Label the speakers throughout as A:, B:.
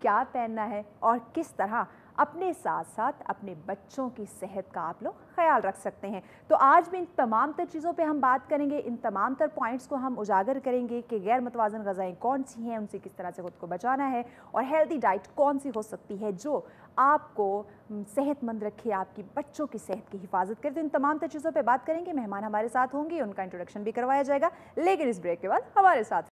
A: کیا پہننا ہے اور کس طرح اپنے ساتھ ساتھ اپنے بچوں کی صحت کا آپ لوگ خیال رکھ سکتے ہیں. تو آج بھی ان تمام تر چیزوں پہ ہم بات کریں گے, ان تمام تر پوائنٹس کو ہم اجاگر کریں گے کہ غیر متوازن غذائیں کون سی ہیں, ان سے کس طرح سے خود کو بچانا ہے, اور ہیلدی ڈائٹ کون سی ہو سکتی ہے جو آپ کو صحت مند رکھے, آپ کی بچوں کی صحت کی حفاظت کرے. تو ان تمام تر چیزوں پہ بات کریں گے. مہمان ہمارے ساتھ ہوں گے, ان کا انٹروڈکشن بھی کروایا جائے گا, لیکن اس بریک کے بعد ہمارے ساتھ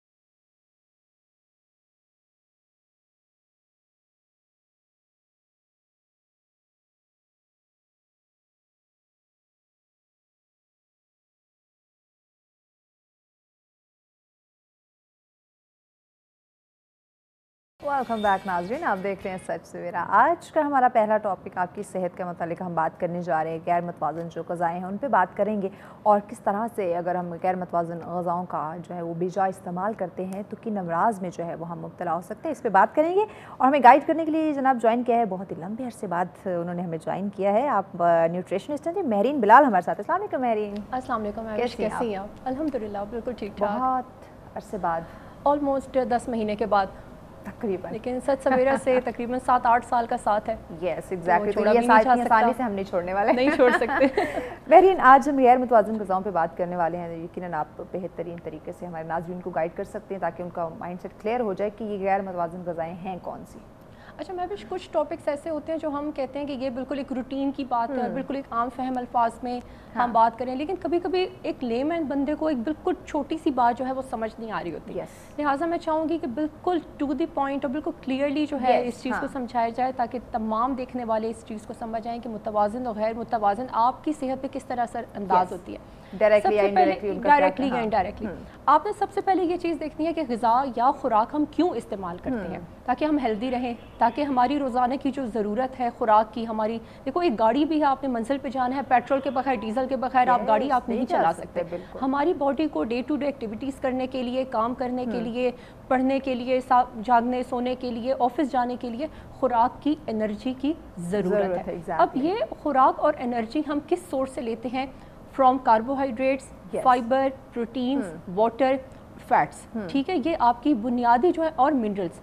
A: ویلکم بیک ناظرین, آپ دیکھ رہے ہیں سچ سویرا. آج کا ہمارا پہلا ٹاپک آپ کی صحت کے متعلق ہم بات کرنے جا رہے ہیں. غیر متوازن جو غذائیں ہیں ان پہ بات کریں گے, اور کس طرح سے اگر ہم غیر متوازن غذاؤں کا جو ہے وہ بے جا استعمال کرتے ہیں تو کن امراض میں جو ہے وہ ہم مبتلا ہو سکتے ہیں, اس پہ بات کریں گے. اور ہمیں گائیڈ کرنے کے لیے جناب جوائن کیا ہے, بہت ہی لمبے عرصے بعد انہوں نے ہمیں جوائن کیا ہے. آپ نیوٹریشنسٹ ہیں مہرین بلال ہمارے ساتھ. السلام علیکم مہرین.
B: السلام علیکم. کیسی ہیں آپ؟ الحمدللہ بالکل ٹھیک ٹھاک.
A: بہت عرصے بعد,
B: آلموسٹ 10 مہینے کے بعد
A: تقریباً,
B: لیکن سچ سویرا سے تقریباً 7-8 سال کا ساتھ ہے.
A: یس ایگزیکٹلی, یہ آسانی سے ہم نہیں چھوڑنے والے,
B: نہیں چھوڑ سکتے.
A: بہرحال آج ہم غیر متوازن غذاؤں پہ بات کرنے والے ہیں. یقیناً آپ بہترین طریقے سے ہمارے ناظرین کو گائیڈ کر سکتے ہیں تاکہ ان کا مائنڈ سیٹ کلیئر ہو جائے کہ یہ غیر متوازن غذائیں ہیں کون سی.
B: اچھا, میں بھی کچھ ٹاپکس ایسے ہوتے ہیں جو ہم کہتے ہیں کہ یہ بالکل ایک روٹین کی بات ہے, بالکل ایک عام فہم الفاظ میں ہم بات کریں, لیکن کبھی کبھی ایک لے مین بندے کو ایک بالکل چھوٹی سی بات جو ہے وہ سمجھ نہیں آ رہی ہوتی. لہٰذا میں چاہوں گی کہ بالکل ٹو دی پوائنٹ اور بالکل کلیئرلی جو ہے اس چیز کو سمجھایا جائے تاکہ تمام دیکھنے والے اس چیز کو سمجھ جائیں کہ متوازن اور غیر متوازن آپ کی صحت پہ کس طرح اثر انداز ہوتی ہے, ڈائریکٹلی یا انڈائریکٹلی. آپ نے سب سے پہلے یہ چیز دیکھنی ہے کہ غذا یا خوراک ہم کیوں استعمال کرتے ہیں, تاکہ ہم ہیلدی رہیں, تاکہ ہماری روزانہ کی جو ضرورت ہے خوراک کی, ہماری دیکھو ایک گاڑی بھی ہے, آپ نے منزل پہ جانا ہے, پیٹرول کے بغیر ڈیزل کے بغیر آپ گاڑی آپ نہیں چلا سکتے. ہماری باڈی کو ڈے ٹو ڈے ایکٹیویٹیز کرنے کے لیے, کام کرنے کے لیے, پڑھنے کے لیے, جاگنے سونے کے لیے, آفس جانے کے لیے خوراک کی, انرجی کی ضرورت ہے. اب یہ خوراک اور انرجی ہم کس سورس سے لیتے ہیں؟ From carbohydrates, fibre, proteins, water, fats. ٹھیک ہے, یہ آپ کی بنیادی جو ہے, اور منرلس,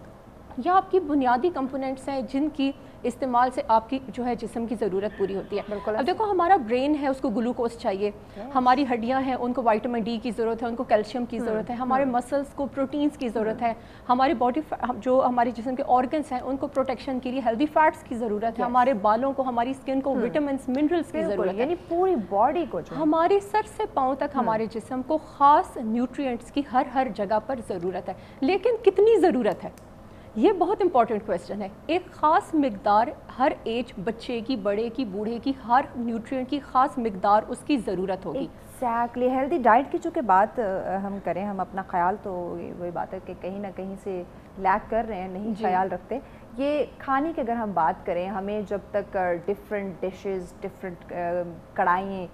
B: یہ آپ کی بنیادی کمپوننٹس ہیں جن کی استعمال سے آپ کی جو ہے جسم کی ضرورت پوری ہوتی ہے. اب دیکھو, ہمارا برین ہے, اس کو گلوکوز چاہیے, ہماری ہڈیاں ہیں, ان کو وائٹامن ڈی کی ضرورت ہے, ان کو کیلشیم کی ضرورت ہے, ہمارے مسلس کو پروٹینز کی ضرورت ہے, ہماری باڈی جو ہمارے جسم کے آرگنس ہیں ان کو پروٹیکشن کے لیے ہیلدی فیٹس کی ضرورت ہے, ہمارے بالوں کو, ہماری اسکن کو وٹامنس, منرلس کی ضرورت ہے,
A: یعنی پوری باڈی کو,
B: ہمارے سر سے پاؤں تک ہمارے جسم کو خاص نیوٹرینٹس کی ہر جگہ پر ضرورت ہے. لیکن کتنی ضرورت ہے, یہ بہت امپورٹنٹ کویسچن ہے. ایک خاص مقدار ہر ایج, بچے کی, بڑے کی, بوڑھے کی, ہر نیوٹرینٹ کی خاص مقدار اس کی ضرورت ہوگی.
A: ایگزیکٹلی. ہیلدی ڈائٹ کی چونکہ بات ہم کریں, ہم اپنا خیال تو وہی بات ہے کہ کہیں نہ کہیں سے لیک کر رہے ہیں, نہیں خیال رکھتے. یہ کھانے کی اگر ہم بات کریں, ہمیں جب تک ڈفرینٹ ڈشز, ڈفرینٹ کڑھائیں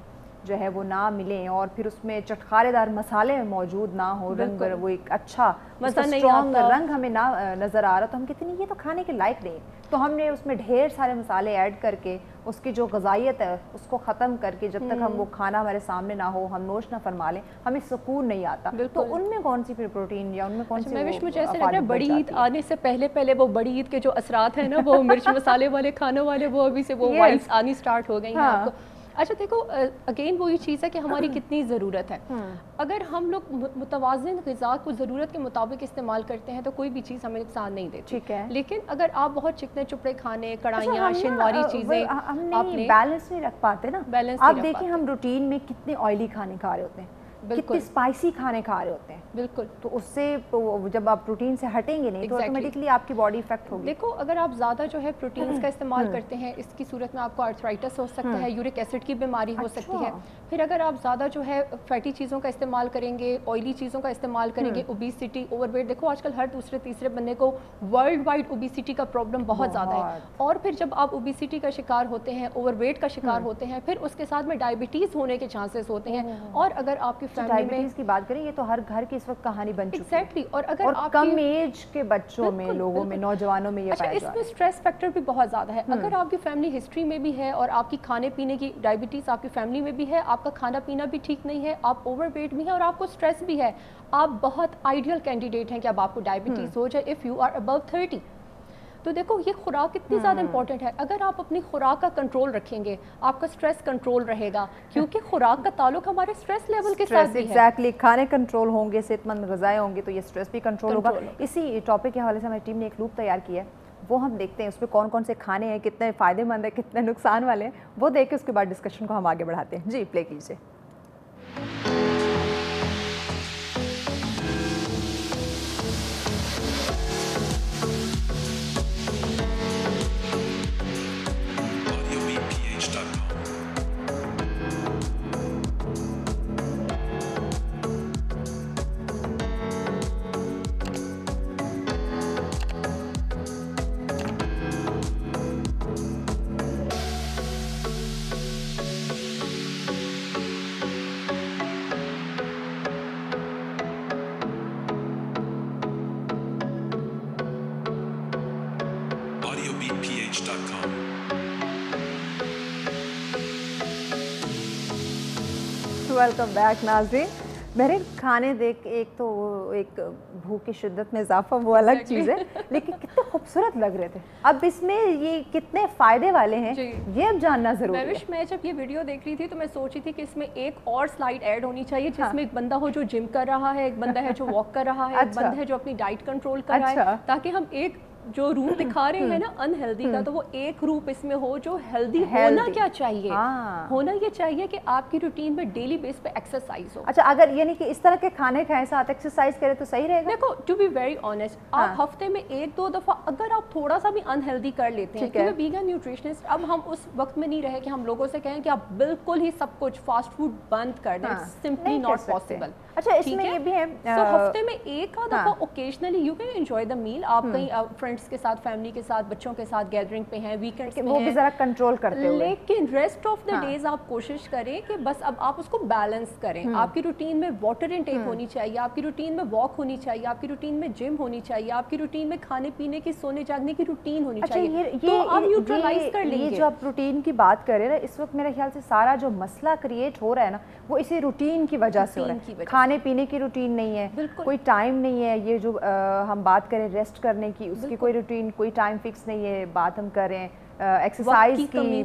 A: جو ہے وہ نہ ملیں, اور پھر اس میں چٹخارے دار مسالے موجود نہ ہو, رنگ وہ ایک اچھا اسٹرانگ رنگ ہمیں نہ نظر آ رہا, تو ہم کہتے ہیں یہ تو کھانے کے لائق نہیں. تو ہم نے اس میں ڈھیر سارے مسالے ایڈ کر کے اس کی جو غذائیت ہے اس کو ختم کر کے, جب تک ہم وہ کھانا ہمارے سامنے نہ ہو, ہم نوش نہ فرما لیں, ہمیں سکون نہیں آتا. تو ان میں کون سی پھر پروٹین یا ان میں کون سی,
B: مجھے ایسا لگ رہا ہے بڑی عید آنے سے پہلے وہ بڑی عید کے جو اثرات ہیں نا, وہ مرچ مسالے والے کھانوں والے, وہ ابھی سے وہ وائبس آنی سٹارٹ ہو گئی ہیں آپ کو. اچھا دیکھو, اگین وہی چیز ہے کہ ہماری کتنی ضرورت ہے. اگر ہم لوگ متوازن غذا کو ضرورت کے مطابق استعمال کرتے ہیں تو کوئی بھی چیز ہمیں نقصان نہیں دیتی. ٹھیک ہے, لیکن اگر آپ بہت چکنے چپڑے کھانے, کڑھائیاں, شنواری چیزیں,
A: ہم نہیں بیلنس نہیں رکھ پاتے نا. آپ دیکھیں ہم روٹین میں کتنے آئلی کھانے کھا رہے ہوتے ہیں, کتنے اسپائسی کھانے کھا رہے ہوتے ہیں.
B: بالکل.
A: تو اس سے جب آپ پروٹین سے ہٹیں گے نہیں تو آٹومیٹکلی آپ کی باڈی افیکٹ ہوگی.
B: دیکھو, اگر آپ زیادہ جو ہے پروٹینز کا استعمال کرتے ہیں, اس کی صورت میں آپ کو آرتھرائٹس ہو سکتا ہے, یورک ایسڈ کی بیماری ہو سکتی ہے. پھر اگر آپ زیادہ جو ہے فیٹی چیزوں کا استعمال کریں گے, آئلی چیزوں کا استعمال کریں گے, اوبیسٹی, اوور ویٹ, دیکھو آج کل ہر دوسرے تیسرے بندے کو ورلڈ وائڈ اوبیسٹی کا پرابلم بہت زیادہ ہے. اور پھر جب آپ اوبیسٹی کا شکار ہوتے ہیں, اوور ویٹ کا شکار ہوتے ہیں, پھر اس کے ساتھ میں ڈائبٹیز ہونے کے چانسز ہوتے ہیں. اور اگر آپ کی فیملی میں
A: بات کریں, یہ تو ہر گھر کی اس وقت کہانی بن چکی ہے.
B: ایگزیکٹلی. اور اگر آپ
A: کم ایج کے بچوں میں, لوگوں میں, نوجوانوں میں یہ پایا جا رہا ہے.
B: اس میں اسٹریس فیکٹر بھی بہت زیادہ ہے. اگر آپ کی فیملی ہسٹری میں بھی ہے اور آپ کی کھانے پینے کی ڈائبٹیز آپ کی فیملی میں بھی ہے, آپ کا کھانا پینا بھی ٹھیک نہیں ہے, آپ اوور ویٹ بھی ہیں اور آپ کو اسٹریس بھی ہے, آپ بہت آئیڈیل کینڈیڈیٹ ہیں کہ اب آپ کو ڈائبٹیز ہو جائے اف یو آر ابو 30. تو دیکھو یہ خوراک کتنی زیادہ امپورٹنٹ ہے. اگر آپ اپنی خوراک کا کنٹرول رکھیں گے آپ کا اسٹریس کنٹرول رہے گا, کیونکہ خوراک کا تعلق ہمارے اسٹریس لیول کے ساتھ بھی ہے.
A: ایگزیکٹلی, کھانے کنٹرول ہوں گے, صحت مند غذائیں ہوں گی تو یہ اسٹریس بھی کنٹرول ہوگا. اسی ٹاپک کے حوالے سے ہماری ٹیم نے ایک لوپ تیار کی ہے, وہ ہم دیکھتے ہیں اس پہ کون کون سے کھانے ہیں, کتنے فائدے مند ہیں, کتنے نقصان والے ہیں, وہ دیکھ کے اس کے بعد ڈسکشن کو ہم آگے بڑھاتے ہیں. جی پلے کیجیے. ویلکم بیک ناظرین. میرے کھانے دیکھ ایک تو ایک بھوک کی شدت میں اضافہ وہ الگ چیز ہے, لیکن کتنے خوبصورت لگ رہے تھے. اب اس میں یہ کتنے فائدے والے ہیں یہ اب جاننا ضروری ہے.
B: میں جب یہ ویڈیو دیکھ رہی تھی تو میں سوچی تھی کہ اس میں ایک اور سلائیڈ ایڈ ہونی چاہیے جس میں ایک بندہ ہو جو جم کر رہا ہے, ایک بندہ ہے جو واک کر رہا ہے, ایک بندہ ہے جو اپنی ڈائٹ کنٹرول کر رہا ہے, تاکہ ہم ایک جو روپ دکھا رہے ہیں نا انہیلدی کا, تو وہ ایک روپ اس میں ہو جو ہیلدی ہونا کیا چاہیے. ہونا یہ چاہیے کہ آپ کی روٹین میں ڈیلی بیس پہ ایکسرسائز ہو.
A: اچھا, اگر یعنی کہ اس طرح کے کھانے کھائیں ساتھ ایکسرسائز کریں تو صحیح رہے گا.
B: دیکھو ٹو بی ویری آنیسٹ, آپ ہفتے میں 1-2 دفعہ اگر آپ تھوڑا سا بھی انہیلدی کر لیتے ہیں, کیونکہ ویگن نیوٹریشنسٹ اب ہم اس وقت میں نہیں رہے کہ ہم لوگوں سے کہیں کہ آپ بالکل ہی سب کچھ فاسٹ فوڈ بند کر دیں. Simply not possible.
A: اچھا, اس میں یہ بھی ہے
B: تو ہفتے میں ایک آدھ دفعہ occasionally you can enjoy the meal. آپ کہیں فرینڈس کے ساتھ, فیملی کے ساتھ, بچوں کے ساتھ گیدرنگ پہ ہیں, ویکینڈس پہ ہیں,
A: وہ بھی ذرا کنٹرول کرتے ہوئے,
B: لیکن ریسٹ آف دا ڈیز آپ کوشش کریں کہ بس اب آپ اس کو بیلنس کریں. آپ کی روٹین میں واٹر انٹیک ہونی چاہیے, آپ کی روٹین میں واک ہونی چاہیے, آپ کی روٹین میں جم ہونی چاہیے, آپ کی روٹین میں کھانے پینے کی, سونے جاگنے کی روٹین ہونی چاہیے. تو آپ نیوٹرلائز کر لیں گے.
A: یہ جو آپ روٹین کی بات کر رہے ہیں نا, اس وقت میرے خیال سے سارا جو مسئلہ کریٹ ہو رہا ہے نا وہ اسی روٹین کی وجہ سے ہو رہا ہے. کھانے پینے کی روٹین نہیں ہے, کوئی ٹائم نہیں ہے. یہ جو ہم بات کریں ریسٹ کرنے کی, اس کی کوئی روٹین, کوئی ٹائم فکس نہیں ہے. بات ہم کریں ایکسرسائز کی,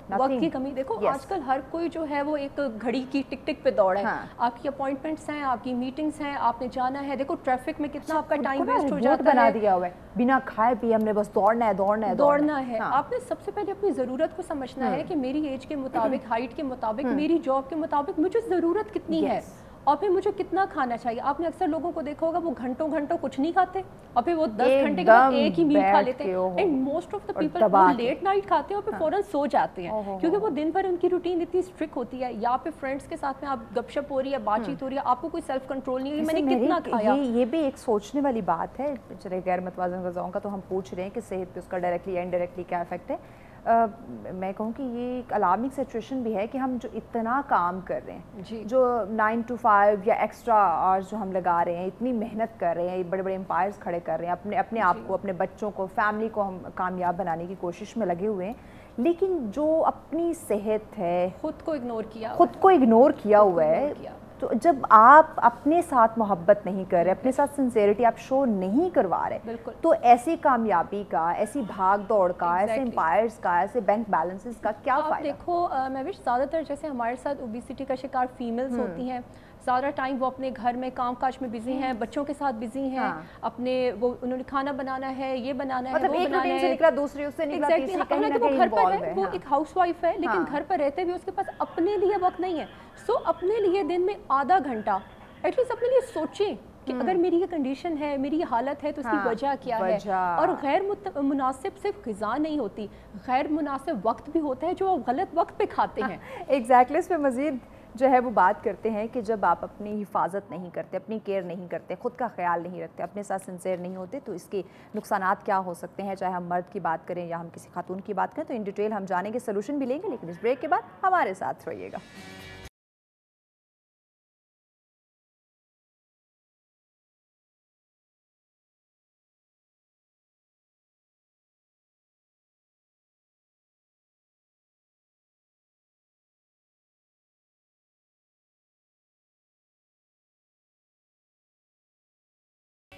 B: وقت کی کمی. دیکھو آج کل ہر کوئی جو ہے وہ ایک گھڑی کی ٹک ٹک پہ دوڑ ہے. آپ کی اپوائنٹمنٹس ہیں, آپ کی میٹنگس ہیں, آپ نے جانا ہے. دیکھو ٹریفک میں کتنا آپ کا ٹائم ویسٹ ہو جاتا ہے.
A: بنا دیا ہوا ہے بنا کھائے پیے, ہم نے بس دوڑنا ہے دوڑنا ہے
B: دوڑنا ہے. آپ نے سب سے پہلے اپنی ضرورت کو سمجھنا ہے کہ میری ایج کے مطابق, ہائٹ کے مطابق, میری جاب کے مطابق مجھے ضرورت کتنی ہے, اور پھر مجھے کتنا کھانا چاہیے. آپ نے اکثر لوگوں کو دیکھا ہوگا وہ گھنٹوں گھنٹوں کچھ نہیں کھاتے, اور پھر وہ 10 گھنٹے کے بعد ایک ہی میل کھا لیتے ہیں. And most of the people وہ لیٹ نائٹ کھاتے ہیں اور پھر فوراً سو جاتے ہیں, کیونکہ وہ دن بھر ان کی روٹین اتنی اسٹرکٹ ہوتی ہے. یا پھر فرینڈس کے ساتھ میں آپ گپ شپ ہو رہی ہے, بات چیت ہو رہی ہے, آپ کو کوئی سیلف کنٹرول نہیں ہے میں نے کتنا کھایا.
A: یہ بھی ایک سوچنے والی بات ہے. چلے غیر متوازن غذاؤں کا تو ہم پوچھ رہے ہیں کہ صحت پہ اس کا ڈائریکٹلی یا انڈائریکٹلی کیا افیکٹ ہے. میں کہوں کہ یہ ایک الارمنگ سچویشن بھی ہے کہ ہم جو اتنا کام کر رہے ہیں, جو 9 to 5 یا ایکسٹرا آورز جو ہم لگا رہے ہیں, اتنی محنت کر رہے ہیں, بڑے بڑے امپائرز کھڑے کر رہے ہیں, اپنے آپ کو, اپنے بچوں کو, فیملی کو ہم کامیاب بنانے کی کوشش میں لگے ہوئے ہیں, لیکن جو اپنی صحت ہے
B: خود کو
A: اگنور کیا ہوا ہے. تو جب آپ اپنے ساتھ محبت نہیں کر رہے, اپنے ساتھ سنسیئرٹی آپ شو نہیں کروا رہے, تو ایسی کامیابی کا, ایسی بھاگ دوڑ کا, ایسے امپائرز کا, ایسے بینک بیلنسز کا کیا فائدہ.
B: دیکھو مہوش, زیادہ تر جیسے ہمارے ساتھ اوبیسٹی کا شکار فیمیلز ہوتی ہیں, زیادہ ٹائم وہ اپنے گھر میں کام کاج میں بزی ہیں, بچوں کے ساتھ بزی ہیں, اپنے وہ انہوں نے کھانا بنانا ہے, یہ بنانا ہے, وہ بنانا ہے,
A: سے نکلا دوسری, اس سے نکلا تیسری, کہیں نہ کہیں
B: گھر پر ہے, وہ ایک ہاؤس وائف ہے, لیکن گھر پر رہتے بھی اس کے پاس اپنے لیے وقت نہیں ہے. سو اپنے لیے دن میں آدھا گھنٹہ ایٹ لیسٹ اپنے لیے سوچیں کہ اگر میری یہ کنڈیشن ہے, میری یہ حالت ہے, تو اس کی وجہ کیا ہے. اور غیر مناسب صرف غذا نہیں ہوتی, غیر مناسب وقت بھی ہوتا ہے جو غلط وقت پہ کھاتے ہیں.
A: ایگزیکٹلی, اس پہ مزید جو ہے وہ بات کرتے ہیں کہ جب آپ اپنی حفاظت نہیں کرتے, اپنی کیئر نہیں کرتے, خود کا خیال نہیں رکھتے, اپنے ساتھ سنسیئر نہیں ہوتے, تو اس کے نقصانات کیا ہو سکتے ہیں, چاہے ہم مرد کی بات کریں یا ہم کسی خاتون کی بات کریں. تو ان ڈیٹیل ہم جانیں گے, سلوشن بھی لیں گے, لیکن اس بریک کے بعد ہمارے ساتھ رہیے گا.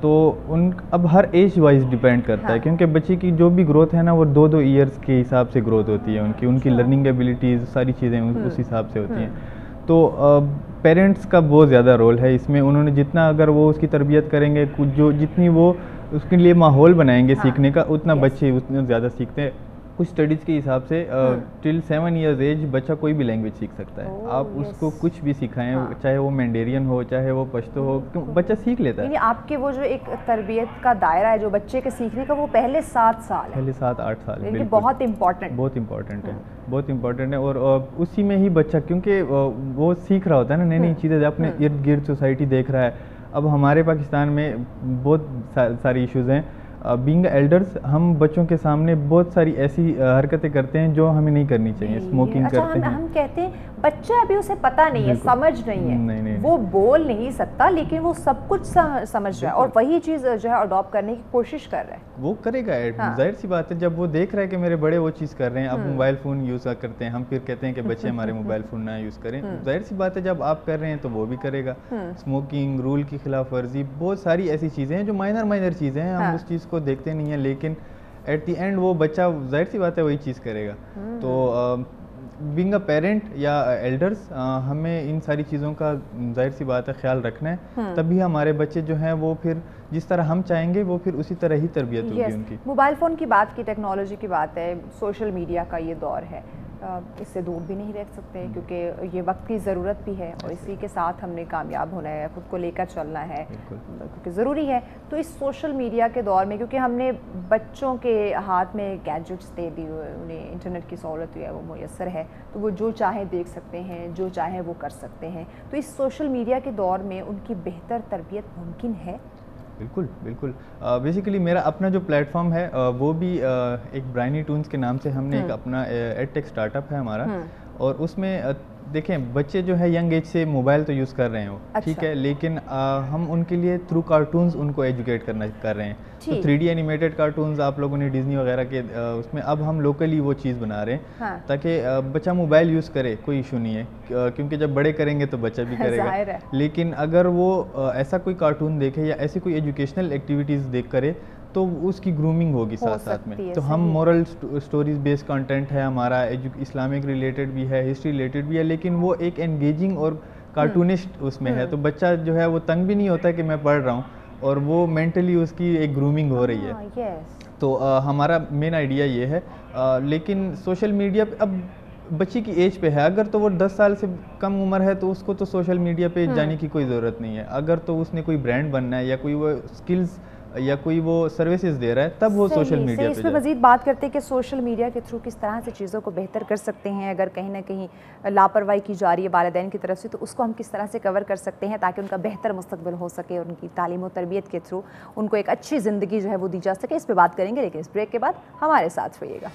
C: تو اب ہر ایج وائز ڈیپینڈ کرتا ہے، کیونکہ بچے کی جو بھی گروتھ ہے نا وہ 2 ایئرس کے حساب سے گروتھ ہوتی ہے، ان کی لرننگ ایبیلٹیز ساری چیزیں اس حساب سے ہوتی ہیں. تو پیرنٹس کا بہت زیادہ رول ہے اس میں. انہوں نے جتنا اگر وہ اس کی تربیت کریں گے، جتنی وہ اس کے لیے ماحول بنائیں گے سیکھنے کا، اتنا بچے اتنا زیادہ سیکھتے ہیں. کچھ اسٹڈیز کے حساب سے ٹل 7 ایئرز ایج بچہ کوئی بھی لینگویج سیکھ سکتا ہے. آپ اس کو کچھ بھی سکھائیں، چاہے وہ مینڈیرین ہو چاہے وہ پشتو ہو، بچہ سیکھ لیتا ہے.
A: یعنی آپ کے وہ جو ایک تربیت کا دائرہ ہے جو بچے کے سیکھنے کا، وہ پہلے 7 سال ہے،
C: پہلے 7-8 سال
A: بالکل بہت امپورٹنٹ ہے.
C: بہت امپورٹنٹ ہے. اور اسی میں ہی بچہ کیونکہ وہ سیکھ رہا ہوتا ہے نا نئی نئی چیزیں، اپنے ارد گرد سوسائٹی دیکھ رہا ہے. اب ہمارے پاکستان میں بہت ساری ایشوز ہیں. بینگ ایلڈرز ہم بچوں کے سامنے بہت ساری ایسی حرکتیں کرتے ہیں جو ہمیں نہیں کرنی چاہیے. اسموکنگ کرتے ہیں.
A: ہم کہتے ہیں بچہ ابھی اسے پتہ نہیں ہے، سمجھ نہیں ہے، وہ بول نہیں سکتا لیکن وہ سب کچھ سمجھ رہا ہے اور وہی چیز جو ہے اڈاپٹ کرنے کی کوشش کر رہا ہے.
C: وہ کرے گا. ظاہر سی بات ہے جب وہ دیکھ رہا ہے کہ میرے بڑے وہ چیز کر رہے ہیں. اب موبائل فون یوز کرتے ہیں، ہم پھر کہتے ہیں کہ بچے ہمارے موبائل فون نہ یوز کریں. ظاہر سی بات ہے جب آپ کر رہے ہیں تو وہ بھی کرے گا. اسموکنگ، رول کی خلاف ورزی، بہت ساری ایسی چیزیں ہیں جو مائنر چیزیں ہیں، ہم اس چیز کو دیکھتے نہیں ہیں، لیکن ایٹ دی اینڈ وہ بچہ ظاہر سی بات ہے وہی چیز کرے گا. تو بینگ اے پیرنٹ یا ایلڈرز ہمیں ان ساری چیزوں کا ظاہر سی بات ہے خیال رکھنا ہے، تبھی ہمارے بچے جو ہیں وہ پھر جس طرح ہم چاہیں گے وہ پھر اسی طرح ہی تربیت ہوگی ان کی.
A: موبائل فون کی بات کی، ٹیکنالوجی کی بات ہے، سوشل میڈیا کا یہ دور ہے، اس سے دور بھی نہیں رہ سکتے کیونکہ یہ وقت کی ضرورت بھی ہے اور اسی کے ساتھ ہم نے کامیاب ہونا ہے، خود کو لے کر چلنا ہے کیونکہ ضروری ہے. تو اس سوشل میڈیا کے دور میں کیونکہ ہم نے بچوں کے ہاتھ میں گیجٹس دے دی ہوئے، انہیں انٹرنیٹ کی سہولت جو ہے وہ میسر ہے، تو وہ جو چاہیں دیکھ سکتے ہیں، جو چاہیں وہ کر سکتے ہیں. تو اس سوشل میڈیا کے دور میں ان کی بہتر تربیت ممکن ہے؟
C: بالکل. بیسیکلی میرا اپنا جو پلیٹ فارم ہے وہ بھی ایک برائنی ٹونز کے نام سے ہم نے ایک اپنا ایڈ ٹیک اسٹارٹ اپ ہے ہمارا. اور اس میں دیکھیں بچے جو ہے ینگ ایج سے موبائل تو یوز کر رہے ہیں وہ ٹھیک ہے، لیکن ہم ان کے لیے تھرو کارٹونز ان کو ایجوکیٹ کر رہے ہیں. تو 3D اینیمیٹڈ کارٹونز آپ لوگوں نے ڈزنی وغیرہ کے اس میں اب ہم لوکلی وہ چیز بنا رہے ہیں تاکہ بچہ موبائل یوز کرے، کوئی ایشو نہیں ہے کیونکہ جب بڑے کریں گے تو بچہ بھی کرے گا. لیکن اگر وہ ایسا کوئی کارٹون دیکھے یا ایسی کوئی ایجوکیشنل ایکٹیویٹیز دیکھ کرے تو اس کی گرومنگ ہوگی ساتھ میں. تو ہم مورل سٹوریز بیس کنٹینٹ ہے ہمارا، اسلامک ریلیٹڈ بھی ہے، ہسٹری ریلیٹڈ بھی ہے، لیکن وہ ایک انگیجنگ اور کارٹونسٹ اس میں ہے. تو بچہ جو ہے وہ تنگ بھی نہیں ہوتا کہ میں پڑھ رہا ہوں، اور وہ مینٹلی اس کی ایک گرومنگ ہو رہی ہے. تو ہمارا مین آئیڈیا یہ ہے. لیکن سوشل میڈیا پہ اب بچی کی ایج پہ ہے، اگر تو وہ 10 سال سے کم عمر ہے تو اس کو تو سوشل میڈیا پہ جانے کی کوئی ضرورت نہیں ہے. اگر تو اس نے کوئی برانڈ بننا ہے یا کوئی وہ اسکلز یا کوئی وہ سروسز دے رہا ہے تب وہ سوشل میڈیا پہ
A: اس پہ مزید بات کرتے ہیں کہ سوشل میڈیا کے تھرو کس طرح سے چیزوں کو بہتر کر سکتے ہیں. اگر کہیں نہ کہیں لاپرواہی کی جا رہی ہے والدین کی طرف سے تو اس کو ہم کس طرح سے کور کر سکتے ہیں تاکہ ان کا بہتر مستقبل ہو سکے اور ان کی تعلیم و تربیت کے تھرو ان کو ایک اچھی زندگی جو ہے وہ دی جا سکے. اس پہ بات کریں گے لیکن اس بریک کے بعد ہمارے ساتھ رہیے گا.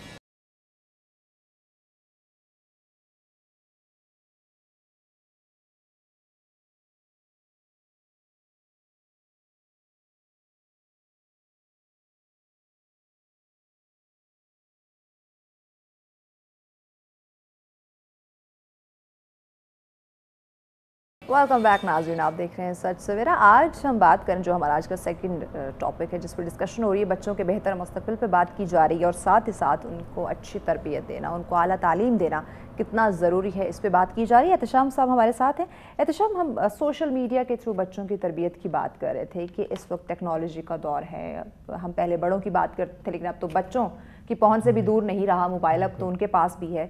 A: ویلکم بیک ناظرین، آپ دیکھ رہے ہیں سچ سویرا. آج ہم بات کریں جو ہمارا آج کا سیکنڈ ٹاپک ہے جس پر ڈسکشن ہو رہی ہے، بچوں کے بہتر مستقبل پہ بات کی جا رہی ہے اور ساتھ ہی ساتھ ان کو اچھی تربیت دینا، ان کو اعلیٰ تعلیم دینا کتنا ضروری ہے، اس پہ بات کی جا رہی ہے. احتشام صاحب ہمارے ساتھ ہیں. احتشام، ہم سوشل میڈیا کے تھرو بچوں کی تربیت کی بات کر رہے تھے کہ اس وقت ٹیکنالوجی کا دور ہے. ہم پہلے بڑوں کی بات کرتے تھے لیکن اب تو بچوں کی پہنچ سے بھی دور نہیں رہا موبائل، اب تو ان کے پاس بھی ہے.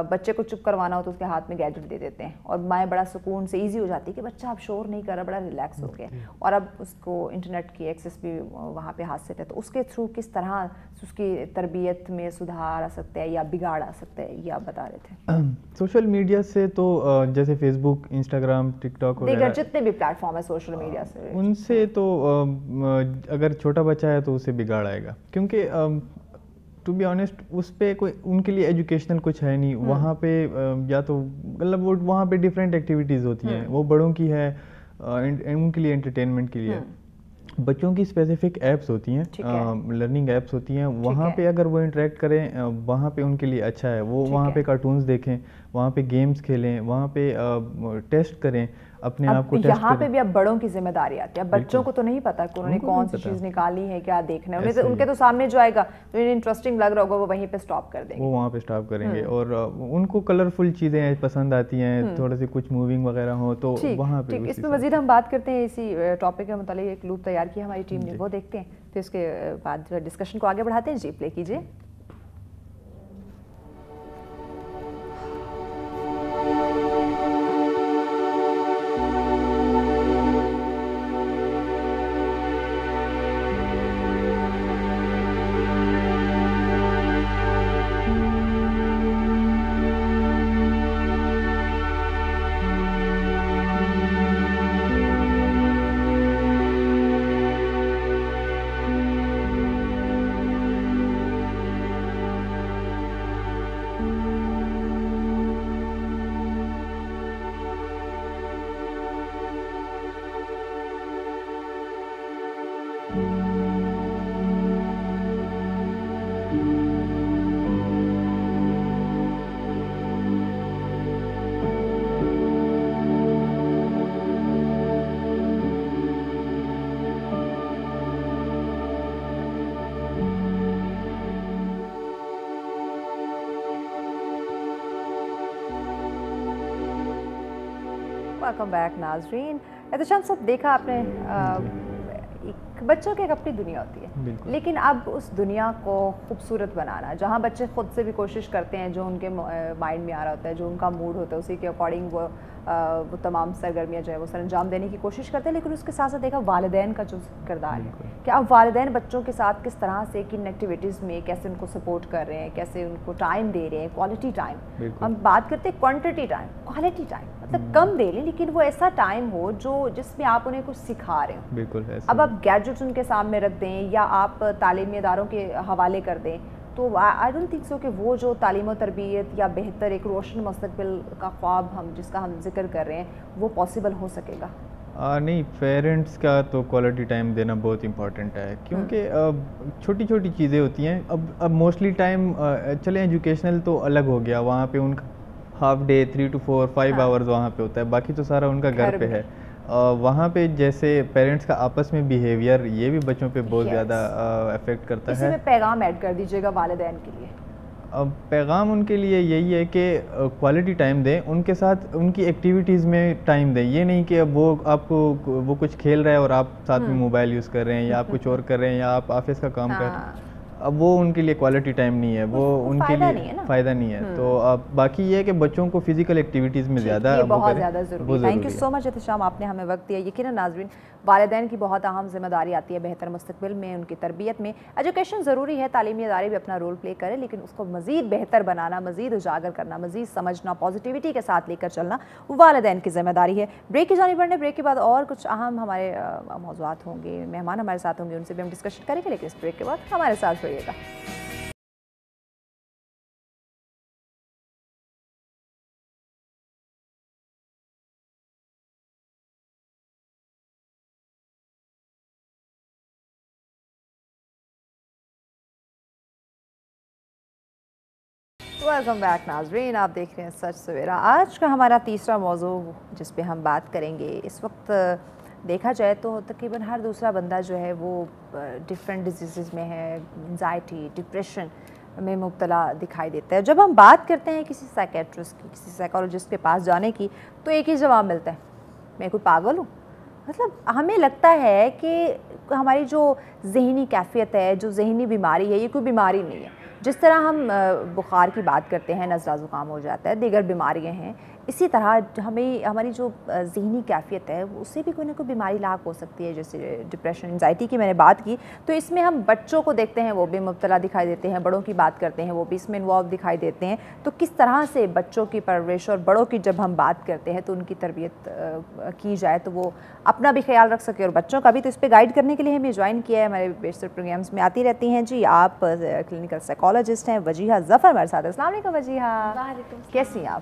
A: بچے کو چپ کروانا ہو تو اس کے ہاتھ میں گیجٹ دے دیتے ہیں اور مائیں بڑا سکون سے ایزی ہو جاتی ہے کہ بچہ اب شور نہیں کر رہا، بڑا ریلیکس ہو گیا اور اب اس کو انٹرنیٹ کی ایکسیس بھی وہاں پہ حاصل ہے. تو اس کے تھرو کس طرح اس کی تربیت میں سدھار آ سکتا ہے یا بگاڑ آ سکتا ہے، یہ آپ بتا رہے تھے.
C: سوشل میڈیا سے تو جیسے فیس بک، انسٹاگرام، ٹک ٹاک وغیرہ
A: جتنے بھی پلیٹ فارم ہے سوشل میڈیا سے،
C: ان سے تو اگر چھوٹا بچہ ہے تو اسے بگاڑ آئے گا کیونکہ ٹو بی آنیسٹ اس پہ کوئی ان کے لیے ایجوکیشنل کچھ ہے نہیں. وہاں پہ یا تو مطلب وہ وہاں پہ ڈفرینٹ ایکٹیویٹیز ہوتی ہیں، وہ بڑوں کی ہے ان کے لیے انٹرٹینمنٹ کے لیے. بچوں کی اسپیسیفک ایپس ہوتی ہیں، لرننگ ایپس ہوتی ہیں، وہاں پہ اگر وہ انٹریکٹ کریں وہاں پہ ان کے لیے اچھا ہے. وہ وہاں پہ کارٹونز دیکھیں، وہاں پہ گیمز کھیلیں، وہاں پہ ٹیسٹ کریں. اپنے آپ کو ٹیسٹ
A: یہاں پہ بھی اب بڑوں کی ذمہ داری آتی ہے. اب بچوں کو تو نہیں پتا کہ انہوں نے کون سی چیز نکالی ہے, کیا دیکھنا ہے. ان کے تو سامنے جو آئے گا جو انہیں انٹرسٹنگ لگ رہا ہوگا وہ وہیں پہ سٹاپ کر دیں گے,
C: وہ وہاں پہ سٹاپ کریں گے. اور ان کو کلرفل چیزیں پسند آتی ہیں, تھوڑے سے کچھ موونگ وغیرہ ہوں تو وہاں پہ.
A: اس پہ مزید ہم بات کرتے ہیں, اسی ٹاپک کے متعلق ایک لوپ تیار کیا ہماری ٹیم نے, وہ دیکھتے ہیں, پھر اس کے بعد ڈسکشن کو آگے بڑھاتے ہیں. جی پلے کیجیے. ویلکم بیک ناظرین. احتشام صاحب, دیکھا آپ نے بچوں کی ایک اپنی دنیا ہوتی ہے, لیکن اب اس دنیا کو خوبصورت بنانا, جہاں بچے خود سے بھی کوشش کرتے ہیں, جو ان کے مائنڈ میں آ رہا ہوتا ہے, جو ان کا موڈ ہوتا ہے, اسی کے اکارڈنگ وہ تمام سرگرمیاں جو ہے وہ سر انجام دینے کی کوشش کرتے ہیں. لیکن اس کے ساتھ ساتھ دیکھا والدین کا جو کردار ہے, کہ اب والدین بچوں کے ساتھ کس طرح سے کن ایکٹیویٹیز میں کیسے ان کو سپورٹ کر رہے ہیں, کیسے ان کو ٹائم دے رہے ہیں, کوالٹی ٹائم. ہم بات کرتے ہیں کوانٹٹی ٹائم, کوالٹی ٹائم مطلب کم دے لیں لیکن وہ ایسا ٹائم ہو جس میں آپ انہیں کچھ سکھا رہے ہوں.
C: بالکل.
A: اب آپ گیجٹس ان کے سامنے رکھ دیں یا آپ تعلیمی اداروں کے حوالے کر دیں, تو آئی ڈونٹ تھنک سو کہ وہ جو تعلیم و تربیت یا بہتر ایک روشن مستقبل کا خواب جس کا ہم ذکر کر رہے ہیں وہ پاسبل ہو سکے گا.
C: نہیں, پیرنٹس کا تو کوالٹی ٹائم دینا بہت امپورٹنٹ ہے, کیونکہ چھوٹی چھوٹی چیزیں ہوتی ہیں. اب موسٹلی ٹائم چلیں ایجوکیشنل تو الگ ہو گیا, وہاں پہ ان کا ہاف ڈے 3 to 4 5 آورز وہاں پہ ہوتا ہے, باقی تو سارا ان کا گھر پہ ہے. وہاں پہ جیسے پیرنٹس کا آپس میں بیہیویئر, یہ بھی بچوں پہ بہت زیادہ افیکٹ کرتا ہے.
A: اسی میں پیغام ایڈ کر دیجیے گا والدین کے لیے.
C: پیغام ان کے لیے یہی ہے کہ کوالٹی ٹائم دیں, ان کے ساتھ ان کی ایکٹیویٹیز میں ٹائم دیں. یہ نہیں کہ اب وہ آپ کو وہ کچھ کھیل رہا ہے اور آپ ساتھ میں موبائل یوز کر رہے ہیں, یا آپ کچھ اور کر رہے ہیں, یا آپ آفس کا کام کر رہے ہیں. اب وہ ان کے لیے کوالٹی ٹائم نہیں ہے, وہ ان کے لیے فائدہ نہیں ہے. تو اب باقی یہ ہے کہ بچوں کو فزیکل ایکٹیویٹیز میں زیادہ
A: بہت زیادہ ضروری ہے. تھینک یو سو مچ احتشام, آپ نے ہمیں وقت دیا. یقیناً ناظرین, والدین کی بہت اہم ذمہ داری آتی ہے بہتر مستقبل میں, ان کی تربیت میں. ایجوکیشن ضروری ہے, تعلیمی ادارے بھی اپنا رول پلے کریں, لیکن اس کو مزید بہتر بنانا, مزید اجاگر کرنا, مزید سمجھنا, پازیٹیوٹی کے ساتھ لے کر چلنا والدین کی ذمہ داری ہے. بریک کی جانب بڑھنے, بریک کے بعد اور کچھ اہم ہمارے موضوعات ہوں گے, مہمان ہمارے ساتھ ہوں گے, ان سے بھی ہم ڈسکشن کریں گے, لیکن اس بریک کے بعد ہمارے ساتھ رہیے گا. ویلکم بیک ناظرین, آپ دیکھ رہے ہیں سچ سویرا. آج کا ہمارا تیسرا موضوع جس پہ ہم بات کریں گے, اس وقت دیکھا جائے تو تقریباً ہر دوسرا بندہ جو ہے وہ ڈفرینٹ ڈیزیزز میں ہے, انزائٹی, ڈپریشن میں مبتلا دکھائی دیتا ہے. جب ہم بات کرتے ہیں کسی سائیکیٹرسٹ کی, کسی سائیکالوجسٹ کے پاس جانے کی, تو ایک ہی جواب ملتا ہے, میں کوئی پاگل ہوں. مطلب ہمیں لگتا ہے کہ ہماری جو ذہنی کیفیت ہے, جو ذہنی بیماری ہے, یہ کوئی بیماری نہیں ہے. جس طرح ہم بخار کی بات کرتے ہیں, نزلہ زکام ہو جاتا ہے, دیگر بیماریاں ہیں, اسی طرح ہماری جو ذہنی کیفیت ہے اس سے بھی کوئی نہ کوئی بیماری لاحق ہو سکتی ہے. جیسے ڈپریشن, انزائٹی کی میں نے بات کی, تو اس میں ہم بچوں کو دیکھتے ہیں وہ بھی مبتلا دکھائی دیتے ہیں, بڑوں کی بات کرتے ہیں وہ بھی اس میں انوالو دکھائی دیتے ہیں. تو کس طرح سے بچوں کی پرورش اور بڑوں کی جب ہم بات کرتے ہیں تو ان کی تربیت کی جائے تو وہ اپنا بھی خیال رکھ سکے اور بچوں کا بھی. تو اس پہ گائیڈ کرنے کے لیے ہمیں جوائن کیا ہے, ہمارے بیشتر پروگرامز میں آتی رہتی ہیں. جی, آپ کلینکل سائیکالوجسٹ ہیں, وجیہہ ظفر ہمارے ساتھ. السلام علیکم وجیہہ, کیسی ہیں آپ؟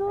A: so,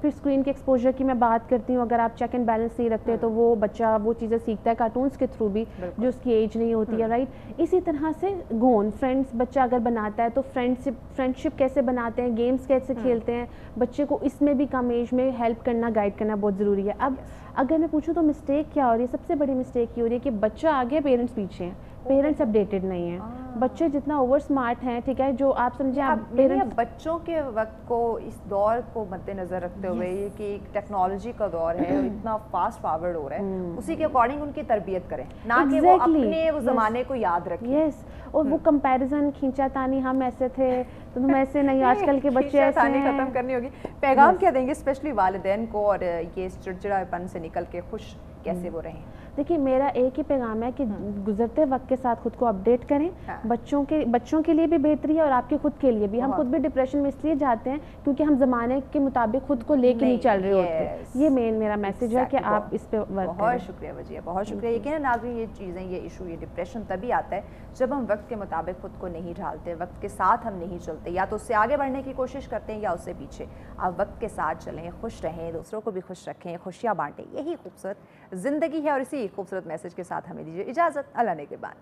D: پھر اسکرین کے ایکسپوجر کی میں بات کرتی ہوں, اگر آپ چیک اینڈ بیلنس نہیں رکھتے تو وہ بچہ وہ چیزیں سیکھتا ہے کارٹونس کے تھرو بھی جو اس کی ایج نہیں ہوتی ہے, رائٹ. اسی طرح سے گون فرینڈس بچہ اگر بناتا ہے تو فرینڈشپ کیسے بناتے ہیں, گیمز کیسے کھیلتے ہیں, بچے کو اس میں بھی کم ایج میں ہیلپ کرنا, گائڈ کرنا بہت ضروری ہے. اب اگر میں پوچھوں تو مسٹیک کیا ہو رہی ہے, سب سے بڑی مسٹیک یہ ہو رہی ہے کہ بچہ آگے پیرنٹس پیچھے ہیں, پیرنٹس اپڈیٹڈ نہیں ہیں, بچے جتنا اوور اسمارٹ ہیں, ٹھیک ہے, جو آپ سمجھیں آپ پیرنٹس
A: بچوں کے وقت کو اس دور کو مد نظر رکھتے ہوئے یہ کہ ایک ٹیکنالوجی کا دور ہے اور اتنا فاسٹ فارورڈ ہو رہا ہے, اسی کے اکارڈنگ ان کی تربیت کریں, نہ کہ وہ اپنے وہ زمانے کو یاد رکھیں.
D: یس, اور وہ کمپیریزن کھینچا تانی, ہم ایسے تھے تو تم ایسے نہیں, آج کل کے بچے ایسے ہیں.
A: ختم کرنی ہوگی. پیغام کیا دیں گے اسپیشلی والدین کو, اور یہ چڑچڑا پن سے نکل کے خوش کیسے وہ رہیں؟
D: دیکھیے میرا ایک ہی پیغام ہے کہ گزرتے وقت کے ساتھ خود کو اپڈیٹ کریں, بچوں کے لیے بھی بہتری ہے اور آپ کے خود کے لیے بھی. ہم خود بھی ڈپریشن میں اس لیے جاتے ہیں کیونکہ ہم زمانے کے مطابق خود کو لے کے نہیں چل رہے ہوتے. یہ مین میرا میسج ہے کہ آپ اس پہ ورک کریں.
A: بہت شکریہ وجیہ, بہت شکریہ. یقیناً ناظرین یہ چیزیں, یہ ایشو, یہ ڈپریشن تبھی آتا ہے جب ہم وقت کے مطابق خود کو نہیں ڈھالتے, وقت کے ساتھ ہم نہیں چلتے, یا تو اس سے آگے بڑھنے کی کوشش کرتے ہیں یا اس سے پیچھے. آپ وقت کے ساتھ چلیں, خوش رہیں, دوسروں کو بھی خوش رکھیں, خوشیاں بانٹیں, یہی خوبصورت زندگی ہے. اور اسی خوبصورت میسج کے ساتھ ہمیں دیجیے اجازت. اللہ نے کے بعد.